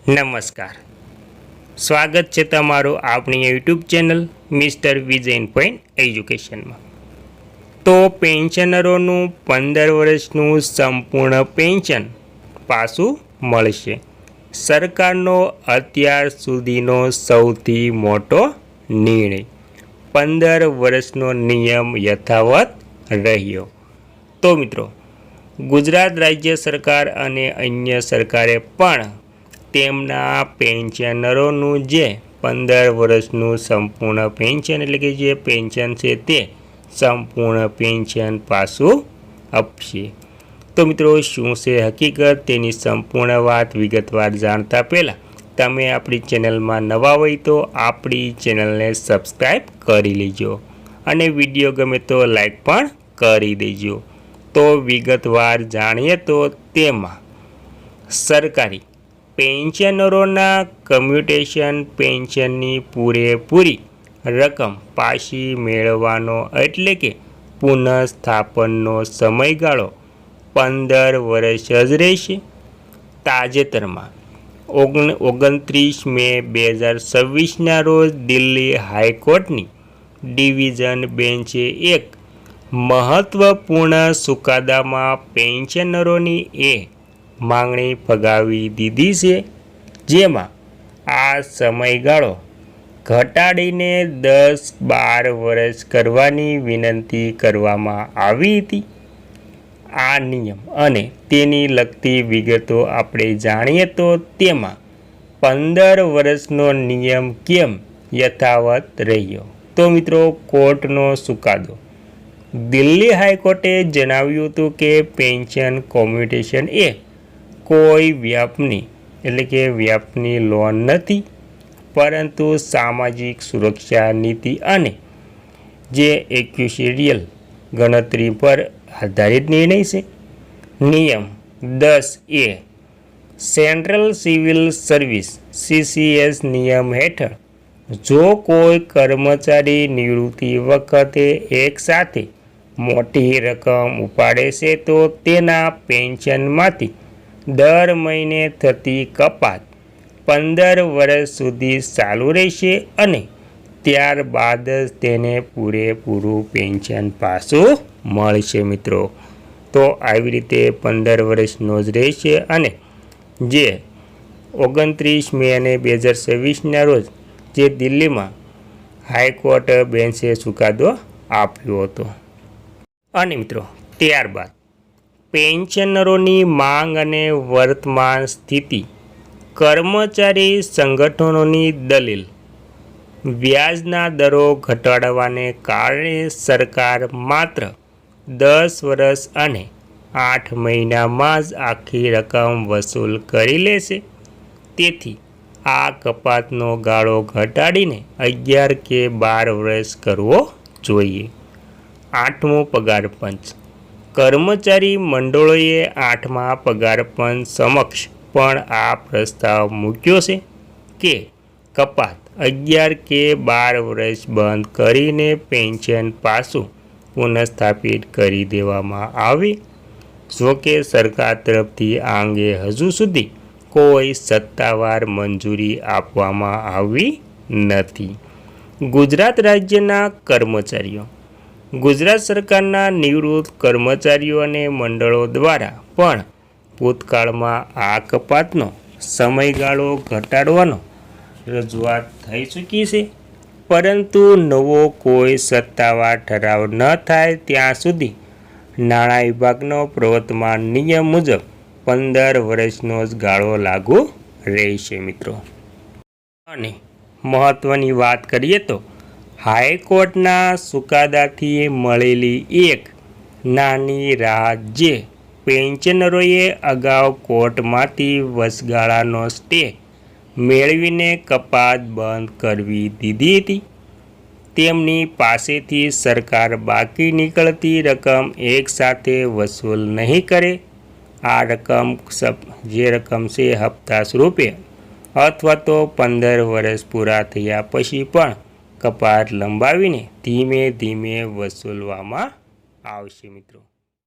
નમસ્કાર, સ્વાગત છે તમારું આપણી YouTube channel mister Vijayan point એજ્યુકેશનમાં। તો પેન્શનરોનું 15 વર્ષનું સંપૂર્ણ પેન્શન પાછું મળશે। સરકારનો અત્યાર સુધીનો સૌથી મોટો નિર્ણય, 15 વર્ષનો નિયમ યથાવત રહ્યો। તો મિત્રો, ગુજરાત રાજ્ય સરકાર અને અન્ય સરકારે પણ તેમના પેન્શનરોનું જે 15 વર્ષનું સંપૂર્ણ પેન્શન એટલે કે જે પેન્શન છે તે સંપૂર્ણ પેન્શન પાછું આપશે। તો મિત્રો, શું છે હકીકત તેની સંપૂર્ણ વાત વિગતવાર જાણતા પહેલાં તમે આપણી ચેનલમાં નવા હોય તો આપણી ચેનલને સબસ્ક્રાઈબ કરી લેજો અને વિડીયો ગમે તો લાઈક પણ કરી દેજો। તો વિગતવાર જાણીએ તો તેમાં સરકારી પેન્શનરોના કમ્યુટેશન પેન્શનની પૂરેપૂરી રકમ પાછી મેળવવાનો એટલે કે પુનઃસ્થાપનનો સમયગાળો 15 વર્ષ જ રહેશે। તાજેતરમાં 29 મે 2026ના રોજ દિલ્હી હાઈકોર્ટની ડિવિઝન બેન્ચે એક મહત્વપૂર્ણ ચુકાદામાં પેન્શનરોની એ માંગણી ફગાવી દીધી છે, જેમાં આ સમયગાળો ઘટાડીને 10-12 વર્ષ કરવાની વિનંતી કરવામાં આવી હતી। આ નિયમ અને તેની લગતી વિગતો આપણે જાણીએ તો તેમાં 15 વર્ષનો નિયમ કેમ યથાવત રહ્યો? તો મિત્રો, કોર્ટનો ચુકાદો દિલ્હી હાઈકોર્ટે જણાવ્યું હતું કે પેન્શન કોમ્યુટેશન એ કોઈ વ્યાપની લોન નથી, પરંતુ સામાજિક સુરક્ષા નીતિ અને જે એક્યુશિયલ ગણતરી પર આધારિત નિર્ણય છે। નિયમ 10A central civil service CCS નિયમ હેઠળ જો કોઈ કર્મચારી નિવૃત્તિ વખતે એકસાથે મોટી રકમ ઉપાડે છે તો તેના પેન્શનમાંથી દર મહિને થતી કપાત 15 વર્ષ સુધી ચાલુ રહેશે અને ત્યારબાદ જ તેને પૂરેપૂરું પેન્શન પાછું મળશે મિત્રો। તો આવી રીતે 15 વર્ષનો જ રહેશે અને જે 29 મે 2026ના રોજ જે દિલ્હીમાં હાઈકોર્ટ બેન્ચે ચુકાદો આપ્યો હતો। અને મિત્રો, ત્યારબાદ પેન્શનરોની માંગ અને વર્તમાન સ્થિતિ, કર્મચારી સંગઠનોની દલીલ, વ્યાજના દરો ઘટાડવાને કારણે સરકાર માત્ર 10 વર્ષ અને 8 મહિનામાં જ આખી રકમ વસૂલ કરી લેશે, તેથી આ કપાતનો ગાળો ઘટાડીને 11 કે 12 વર્ષ કરવો જોઈએ। 8મો પગાર પંચ, કર્મચારી મંડળોએ 8મા પગાર પંચ સમક્ષ પણ આ પ્રસ્તાવ મૂક્યો છે કે કપાત 11 કે 12 વર્ષ બંધ કરીને પેન્શન પાછું પુનઃસ્થાપિત કરી દેવામાં આવે। જોકે સરકાર તરફથી આ અંગે હજુ સુધી કોઈ સત્તાવાર મંજૂરી આપવામાં આવી નથી। ગુજરાત રાજ્યના કર્મચારીઓ, ગુજરાત સરકારના નિવૃત્ત કર્મચારીઓ અને મંડળો દ્વારા પણ ભૂતકાળમાં આ કપાતનો સમયગાળો ઘટાડવાનો રજૂઆત થઈ ચૂકી છે, પરંતુ નવો કોઈ સત્તાવાર ઠરાવ ન થાય ત્યાં સુધી નાણાં વિભાગનો પ્રવર્તમાન નિયમ મુજબ 15 વર્ષનો જ ગાળો લાગુ રહેશે મિત્રો। અને મહત્વની વાત કરીએ તો હાઈકોર્ટના ચુકાદાથી મળેલી એક નાની રાહત, જે પેન્શનરોએ અગાઉ કોર્ટમાંથી વચગાળાનો સ્ટે મેળવીને કપાત બંધ કરવી દીધી હતી, તેમની પાસેથી સરકાર બાકી નીકળતી રકમ એકસાથે વસૂલ નહીં કરે। આ રકમ જે રકમ છે હપ્તા સ્વરૂપે અથવા તો 15 વર્ષ પૂરા થયા પછી પણ કપાત લંબાવીને ધીમે ધીમે વસૂલવામાં આવશે મિત્રો।